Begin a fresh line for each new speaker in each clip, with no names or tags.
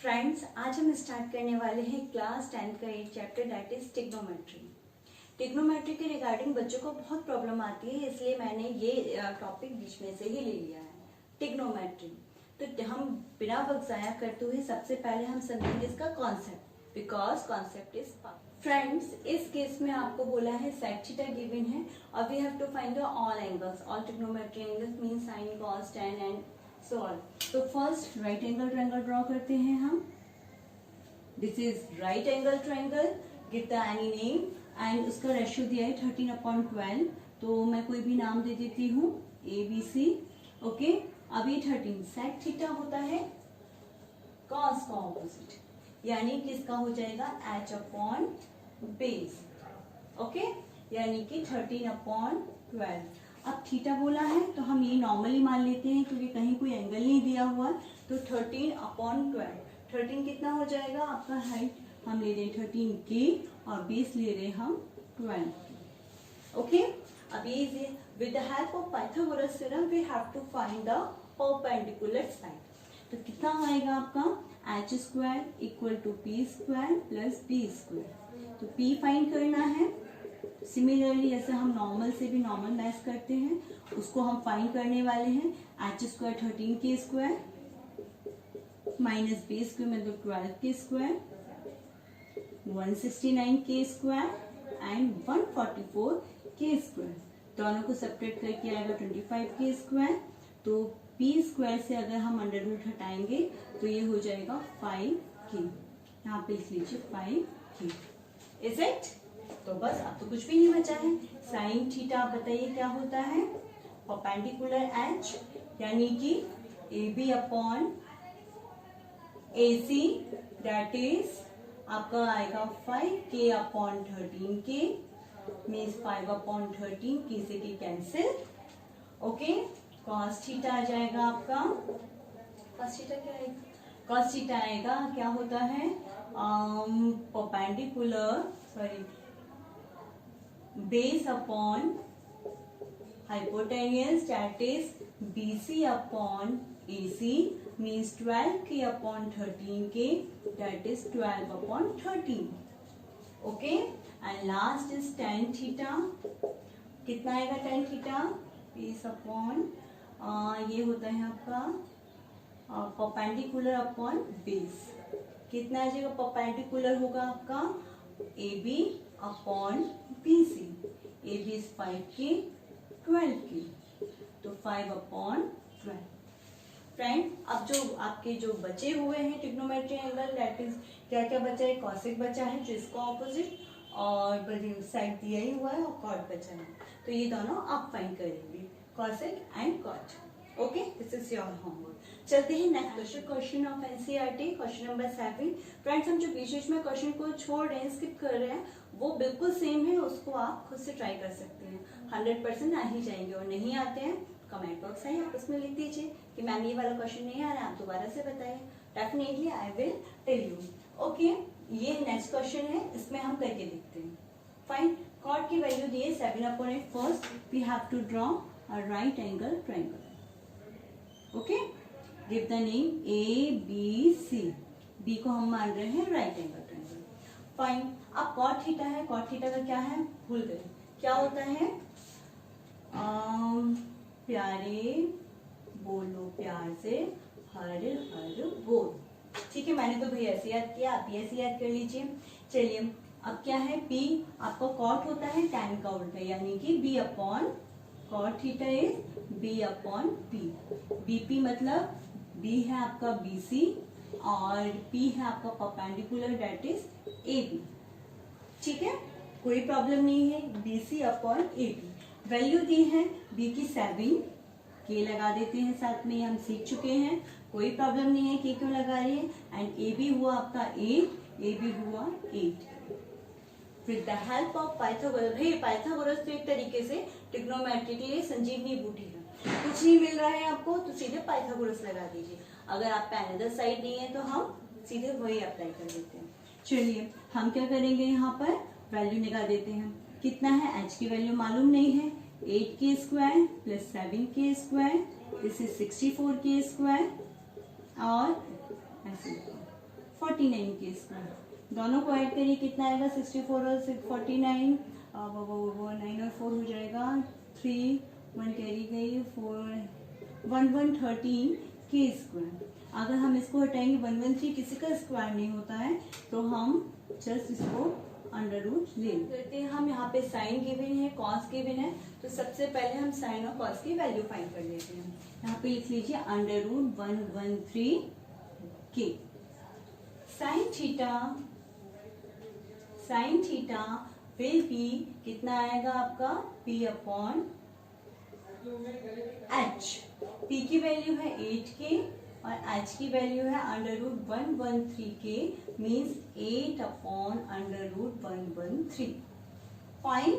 Friends, आज हम start करने वाले हैं क्लास 10 का एक chapter that is trigonometry. Trigonometry के रिगार्डिंग बच्चों को बहुत प्रॉब्लम आती है, इसलिए मैंने ये टॉपिक बीच में से ही ले लिया है, ट्रिग्नोमेट्री। तो हम बिना वक्त जाया करते हुए सबसे पहले हम समझेंगे इसका concept, because concept is friends, इस केस में आपको बोला है sec थीटा गिवन है और we have to find the all angles, all trigonometry angles mean sine, cos, tan and so on. तो first right angle triangle draw करते हैं हम। This is right angle triangle, give the any name and उसका ratio दिया है 13/12। तो मैं कोई भी नाम दे देती हूँ, ABC। ओके, अब ये 13 sec थीटा होता है cos का ऑपोजिट, यानी किसका हो जाएगा h/base। ओके, यानी कि 13/12। अब थीटा बोला है तो हम ये नॉर्मली मान लेते हैं क्योंकि कहीं कोई एंगल नहीं दिया हुआ, तो 13/12। 13 कितना हो जाएगा आपका, हाइट हम ले रहे हैं 13K और बेस ले रहे हैं हम 12K। ओके, अब ये with the help of Pythagoras theorem we have to find the perpendicular side. तो कितना आएगा आपका h² = p² + b²। तो p फाइंड करना है। सिमिलरली जैसे हम नॉर्मल से भी नॉर्मल मैथ करते हैं, उसको हम फाइंड करने वाले हैं। h² 13K² माइनस b² मतलब 12K², 169K² एंड 144K²। दोनों को सेपरेट करके आएगा 25K²। तो p² से अगर हम अंडर रूट हटाएंगे तो ये हो जाएगा 5K। यहाँ पे लिख लीजिए 5K। Is it? तो बस अब तो कुछ भी नहीं बचा है। साइन थीटा बताइए क्या होता है, परपेंडिकुलर h, यानी कि AB/AC दैट इज आपका आएगा 5K/13K मीन्स 5/13 K से K cancel. Okay, cos theta आ जाएगा आपका, cos थीटा क्या आएगा, cos थीटा आएगा क्या होता है perpendicular base upon hypotenuse that is BC/AC means 12K/13K that is 12/13। okay, and last is tan theta। कितना आएगा tan theta, base upon ये होता है आपका परपेंडिकुलर अपॉन बेस। कितना आ जाएगा, परपेंडिकुलर होगा आपका AB/BC। AB is 5K 12K, तो 5/12। फ्रेंड, अब जो आपके जो बचे हुए हैं ट्रिग्नोमेट्री एंगल दैट इज क्या क्या बचा है, कॉसेक बचा है जो इसका ऑपोजिट, और साइड दिया ही हुआ है, और कॉट बचा है। तो ये दोनों आप फाइंड करेंगे, cosec and cot. Okay, this is your homework. चलते हैं next question of NCERT, question number 7। Friends, हम जो बीच में क्वेश्चन को छोड़ रहे हैं, स्किप कर रहे हैं, वो बिल्कुल सेम है, उसको आप खुद से ट्राई कर सकते हैं। 100% आ ही जाएंगे, और नहीं आते हैं कमेंट बॉक्स है, आप उसमें लिख दीजिए कि मैम ये वाला क्वेश्चन नहीं आ रहा है, आप दोबारा से बताइए, definitely I will tell you. Okay, ये नेक्स्ट क्वेश्चन है, इसमें हम करके देखते हैं। फाइन, कॉट की वैल्यू दी है 7/8। First we have to draw a right angle triangle. Okay, give the name ABC। B को हम मान रहे हैं राइट एंगल ट्रायंगल। फाइन, अब कॉट थीटा है, कॉट थीटा का क्या है भूल गए, क्या होता है प्यारे बोलो प्यार से हर हर बोल। ठीक है, मैंने तो भाई ऐसे याद किया, आप ऐसे याद कर लीजिए। चलिए, अब क्या है, P आपका कॉट होता है tan का उल्टा, यानी कि B/cot theta is B/P। BP मतलब B है आपका BC और P है आपका परपेंडिकुलर दैट इज AB। ठीक है, कोई प्रॉब्लम नहीं है, BC/AB। वैल्यू दी है B की 7, K लगा देते हैं साथ में, हम सीख चुके हैं, कोई प्रॉब्लम नहीं है K क्यों लगा रहे हैं। एंड AB हुआ आपका 8, AB हुआ 8। With the help of Pythagoras, भाई पाइथागोरस तो एक तरीके से ट्रिग्नोमेट्री के लिए संजीवनी बूटी है। कुछ नहीं मिल रहा है आपको तो सीधे पाइथागोरस लगा दीजिए, अगर आप पे अनदर साइड नहीं है तो हम सीधे वही अप्लाई कर देते हैं। चलिए, हम क्या करेंगे, यहाँ पर वैल्यू निकाल देते हैं। कितना है, h की वैल्यू मालूम नहीं है, 8K² + 7K², this is 64K² और ऐसे 49 के स्क्वायर, दोनों को ऐड करिए कितना आएगा 64 और 49, वो 9 और 4 हो जाएगा 3, 1 कैरी गई 4, 113 के स्क्वायर। अगर हम इसको हटाएंगे 113 किसी का स्क्वायर नहीं होता है, तो हम जस्ट इसको अंडर रूट ले करते हैं। हम यहाँ पे साइन गिवन है, कॉस गिवन है, तो सबसे पहले हम साइन और कॉस की वैल्यू फाइंड कर लेते हैं। यहाँ पे लिख लीजिए अंडर रूट 113 के। साइन थीटा विल बी कितना आएगा आपका p अपॉन h। p की वैल्यू है 8k और h की वैल्यू है under root 113k, means 8 upon under root 113। Fine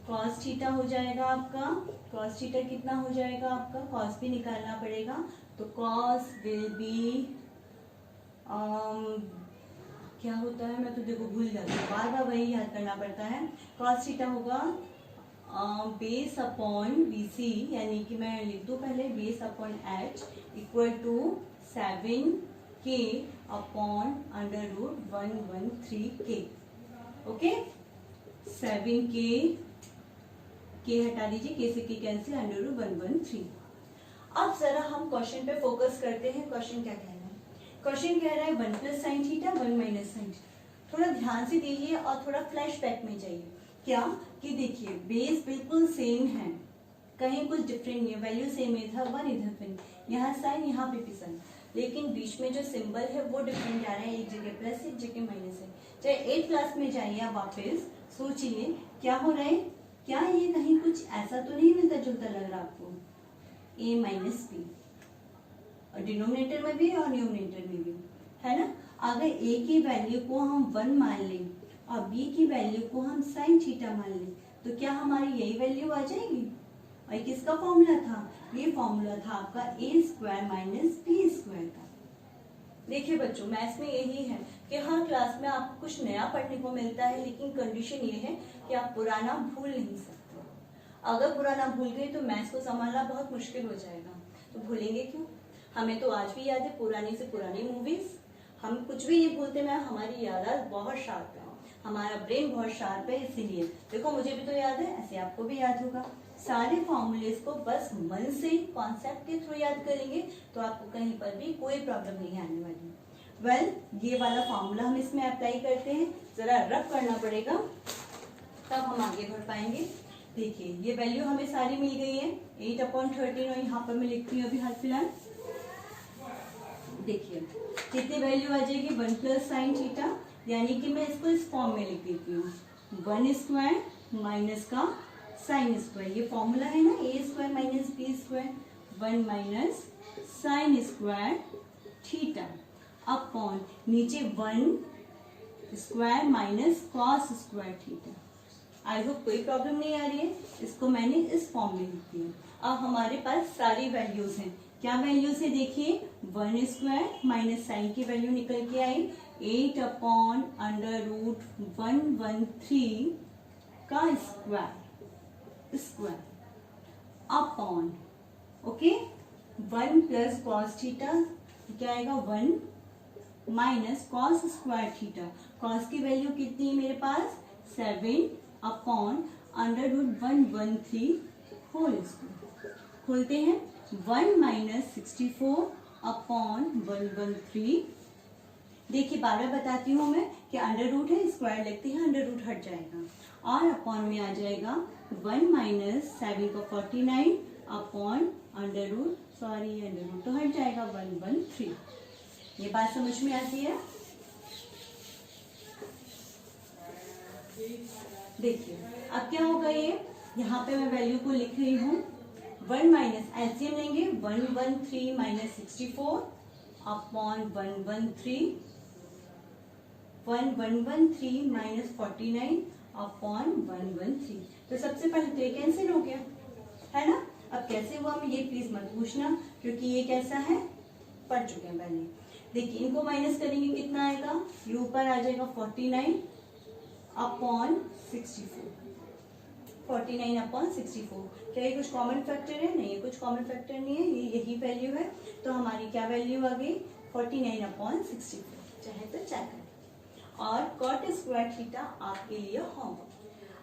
cos theta हो जाएगा आपका, कॉस थीटा कितना हो जाएगा आपका, कॉस भी निकालना पड़ेगा, तो कॉस विल बी क्या होता है, मैं तो देखो भूल जाती हूँ, बार बार वही याद करना पड़ता है। कॉस थीटा होगा बेस अपॉन BC, यानी कि मैं लिख दूँ पहले base upon h equal to 7k upon under root 113k। Okay, 7k, k हटा दीजिए, k से k कैंसिल, अंडर रूट 113। अब जरा हम क्वेश्चन पे फोकस करते हैं। क्वेश्चन क्या कह रहा है, क्वेश्चन कह रहा है 1 plus sine theta 1 minus sine theta. थोड़ा ध्यान से दीजिए और थोड़ा फ्लैशबैक में जाइए। क्या कि देखिए बेस बिल्कुल सेम है, कहीं कुछ डिफरेंट नहीं है, वैल्यू सेम है, इधर 1 इधर पे, यहाँ साइन यहाँ पे भी साइन, लेकिन बीच में जो सिंबल है वो डिफरेंट आ रहा है, एक जगह प्लस एक जगह माइनस है। चाहे 8th क्लास में जाइए आप वापस, सोचिए क्या हो रहा है, क्या ये कहीं कुछ ऐसा तो नहीं मिलता जुलता लग रहा आपको, a माइनस बी, और डिनोमिनेटर में भी और न्यूमिनेटर में भी, है ना। अगर a की वैल्यू को हम 1 मान लें और b की वैल्यू को हम साइन थीटा मान लें, तो क्या हमारी यही वैल्यू आ जाएगी। और किसका फॉर्मूला था, ये फॉर्मूला था आपका a square minus b square का। देखिए बच्चों, मैथ्स में यही है कि हर क्लास में आपको कुछ नया पढ़ने को मिलता है, लेकिन कंडीशन ये है कि आप पुराना भूल नहीं सकते। अगर पुराना भूल गए तो मैथ्स को संभालना बहुत मुश्किल हो जाएगा। तो भूलेंगे क्यों, हमें तो आज भी याद है पुरानी से पुरानी मूवीज, हम कुछ भी नहीं भूलते मैम, हमारी याददाश्त बहुत शार्प है, हमारा ब्रेन बहुत शार्प है, इसीलिए देखो मुझे भी तो याद है, ऐसे आपको भी याद होगा। सारे फॉर्मूलेस को बस मन से कॉन्सेप्ट के थ्रू याद करेंगे तो आपको कहीं पर भी कोई प्रॉब्लम नहीं आने वाली। वेल, ये वाला फॉर्मूला हम इसमें अप्लाई करते हैं, जरा रफ करना पड़ेगा तब हम आगे बढ़ पाएंगे। देखिए ये वैल्यू हमें सारी मिल गई है 8/13, और यहाँ पर मैं लिखती हूँ अभी हाल फिलहाल। देखिए कितनी वैल्यू आ जाएगी, 1 प्लस साइन थीटा, यानी कि मैं इसको इस फॉर्म में लिख देती हूँ 1 स्क्वायर माइनस का साइन स्क्वायर, ये फॉर्मूला है ना, a square minus b square, 1 minus sine square theta upon नीचे 1 square minus cos square theta. I hope कोई प्रॉब्लम नहीं आ रही है, इसको मैंने इस फॉर्म में लिख दिया। अब हमारे पास सारी वैल्यूज हैं, क्या वैल्यूज है देखिए, 1 स्क्वायर माइनस साइन की वैल्यू निकल के आई 8 अपॉन अंडर रूट 113 का square upon, okay, 1 plus cos theta क्या आएगा 1 minus cos square theta, cos की वैल्यू कितनी है मेरे पास 7 upon under root 113 whole square. खोलते हैं 1 माइनस 64 अपॉन 113। देखिए बार बार बताती हूँ मैं कि अंडर रूट है, स्क्वायर लिखते हैं, अंडर रूट हट जाएगा, और अपॉन में आ जाएगा 1 माइनस 7 का 49 upon under root, sorry under root तो हट जाएगा 113। ये बात समझ में आती है। देखिए अब क्या होगा, ये यहाँ पे मैं वैल्यू को लिख रही हूँ 1 माइनस एलसीएम लेंगे 113 माइनस 64 अपॉन 113 माइनस 49 अपॉन 113। तो सबसे पहले तो ये कैंसिल हो गया है ना। अब कैसे हुआ मैं ये प्लीज मत पूछना, क्योंकि ये कैसा है पढ़ चुके हैं पहले। देखिए इनको माइनस करेंगे कितना आएगा, ये ऊपर आ जाएगा 49 अपॉन 64, 49 अपॉन 64। क्या ये कुछ कॉमन फैक्टर है, नहीं ये कुछ कॉमन फैक्टर नहीं है, ये यही वैल्यू है। तो हमारी क्या वैल्यू आ गई 49 अपॉन 64। चाहे तो चेक करें। और कॉट स्क्वायर थीटा आपके लिए होमवर्क।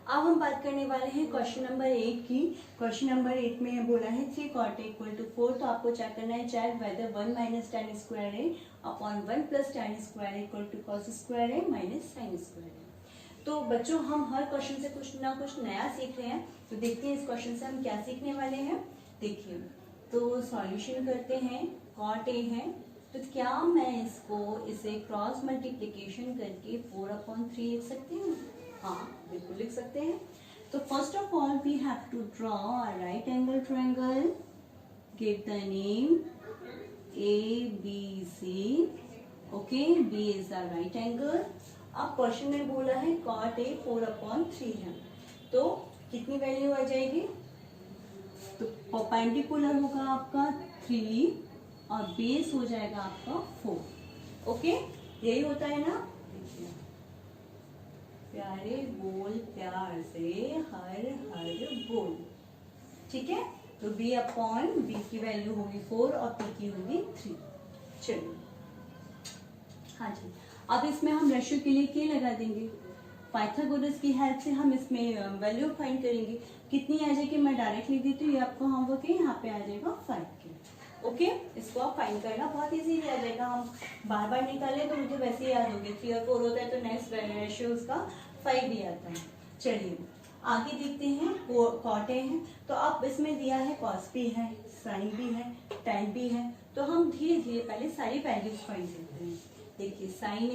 अब हम बात करने वाले हैं क्वेश्चन नंबर 8 की। क्वेश्चन नंबर 8 में बोला है 3 cot A = 4, तो आपको चेक करना है चाहे whether 1 - tan square A upon 1 + tan square A = cos square A - sin square A। तो बच्चों हम हर क्वेश्चन से कुछ ना कुछ नया सीख रहे हैं, तो देखते हैं इस क्वेश्चन से हम क्या सीखने वाले हैं। देखिए, तो सॉल्यूशन करते हैं। cot A है, तो क्या मैं इसे क्रॉस मल्टीप्लीकेशन करके 4/3 लिख सकती हूँ? हाँ, बिल्कुल लिख सकते हैं। तो first of all we have to draw a right angle triangle, give the name ABC। Okay, B is the right angle. अब क्वेश्चन में बोला है cot A 4/3 है, तो कितनी वैल्यू आ जाएगी? तो परपेंडिकुलर होगा आपका 3 और बेस हो जाएगा आपका 4। ओके, यही होता है ना। प्यारे बोल प्यार से हर हर बोल, ठीक है। तो B/B की वैल्यू होगी 4 और P की होगी 3। चलिए, हाँ जी, अब इसमें हम रेशियो के लिए K लगा देंगे। पाइथागोरस की हेल्प से हम इसमें वैल्यू फाइंड करेंगे। कितनी आ जाएगी मैं डायरेक्ट लिख देती हूँ, ये आपको होमवर्क है। यहाँ पे आ जाएगा 5K। ओके, इसको आप फाइंड करना बहुत इजीली आ जाएगा। हम बार बार निकालें तो मुझे वैसे ही याद होगी। 3 और 4 होता है तो नेक्स्ट रेशियो उसका 5 भी आता है। चलिए आगे देखते हैं। cot A है, तो अब इसमें दिया है cos भी है, sin भी है, tan भी है, तो हम धीरे धीरे पहले सारी वैल्यूज फाइंड करते हैं। देखिए sin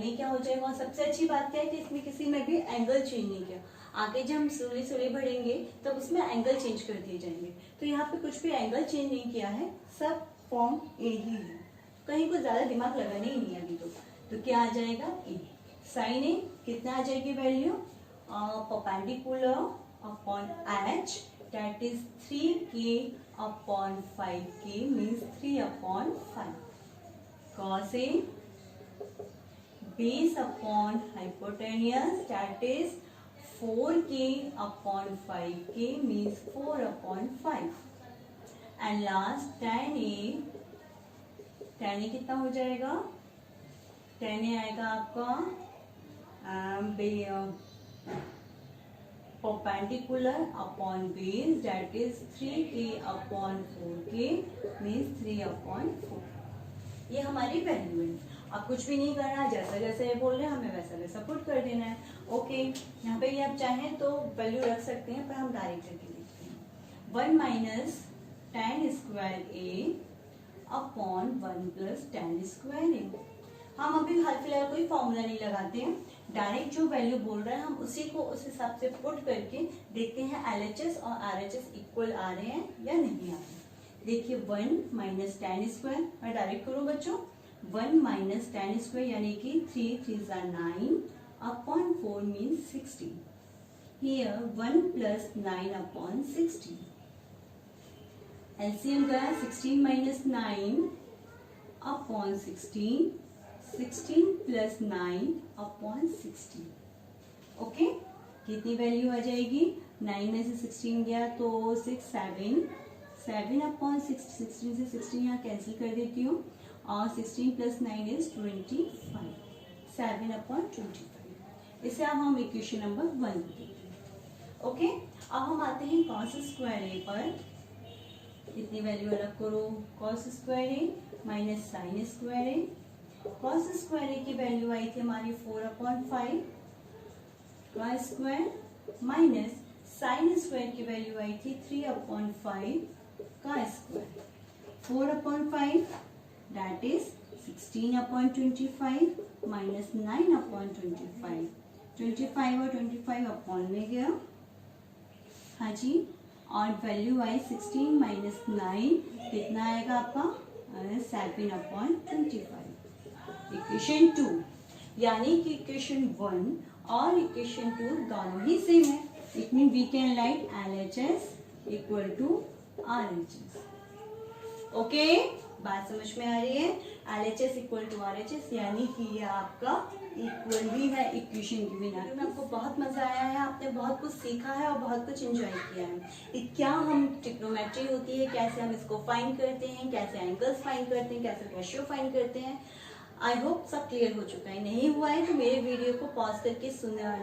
A क्या हो जाएगा। सबसे अच्छी बात क्या है कि इसमें किसी में भी एंगल चेंज नहीं किया। आगे जब हम स्लोली बढ़ेंगे तब उसमें एंगल चेंज कर दिए जाएंगे, तो यहाँ पे कुछ भी एंगल चेंज नहीं किया है, सब फॉर्म A ही है। कहीं को ज्यादा दिमाग लगाने ही नहीं है अभी तो क्या आ जाएगा A। sin A कितना आ जाएगी value? Perpendicular upon H, that is 3K/5K means 3/5। cos A base upon hypotenuse, that is 4K/5K means 4/5। and last tan A कितना हो जाएगा? tan A आएगा आपका perpendicular upon base, that is 3K/4K means 3/4। ये हमारी value है। अब कुछ भी नहीं करना, जैसा जैसे ये बोल रहे हैं हमें वैसा वैसा पुट कर देना है। ओके, यहाँ पे ये आप चाहें तो वैल्यू रख सकते हैं, पर हम डायरेक्ट करके देखते हैं। 1 - tan square A upon 1 + tan square A। हम अभी हाल फिलहाल कोई फॉर्मूला नहीं लगाते हैं, डायरेक्ट जो वैल्यू बोल रहे हैं हम उसी को उस हिसाब से पुट करके देखते हैं LHS और RHS इक्वल आ रहे हैं या नहीं आ रहे। देखिए 1 - tan स्क्वायर, मैं डायरेक्ट करूँ बच्चों। 1 - tan स्क्वायर यानी कि 3 × 3 = 9 अपॉन 4 मीन्स 16। हियर 1 + 9/16। LCM गया 16 - 9 अपॉन 16, 16 + 9/16। ओके, कितनी वैल्यू आ जाएगी? 9 में से 16 गया तो 6, 7/6। 16 से 16 यहाँ कैंसिल कर देती हूँ और 16 + 9 is 25, 7/25। इसे अब हम इक्वेशन नंबर 1 लिखते हैं। ओके, अब हम आते हैं cos स्क्वायर A पर। इतनी वैल्यू अलग करो। cos square A - sin square A। cos square A की वैल्यू आई थी हमारी 4/5 का स्क्वायर, माइनस sin स्क्वायर की वैल्यू आई थी 3/5 का स्क्वायर। 4/5 that is 16/25 minus 9/25। 25 और 25 अपॉन में गया, हाँ जी, और वैल्यू आई 16 - 9 कितना आएगा आपका? 7/25। इक्वेशन 2 यानी कि इक्वेशन 1 और इक्वेशन 2 दोनों ही सेम है। It mean we can write LHS = RHS। Okay, बात समझ में आ रही है? LHS इक्वल टू RHS, यानी कि ये आपका इक्वल भी है, इक्वेशन गिवन है। आपको बहुत मजा आया है, आपने बहुत कुछ सीखा है और बहुत कुछ एंजॉय किया है। क्या हम ट्रिग्नोमेट्री होती है, कैसे हम इसको फाइंड करते हैं, कैसे एंगल्स फाइंड करते हैं, कैसे रेशियो फाइंड करते हैं। आई होप सब क्लियर हो चुका है। नहीं हुआ है तो मेरे वीडियो को पॉज करके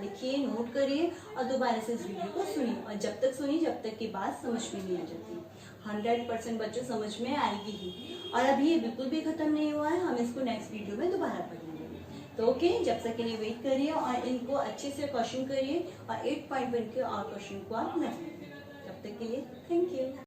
लिखिए, नोट करिए और दोबारा से इस वीडियो को सुनिए, और जब तक सुनिए जब तक की बात समझ में नहीं आ जाती। 100% बच्चों समझ में आएगी ही। और अभी ये बिल्कुल भी खत्म नहीं हुआ है, हम इसको नेक्स्ट वीडियो में दोबारा पढ़ेंगे। तो ओके, जब तक के लिए वेट करिए और इनको अच्छे से क्वेश्चन करिए और 8.1 के और क्वेश्चन को आप लर्न करिए। तब तक के लिए थैंक यू।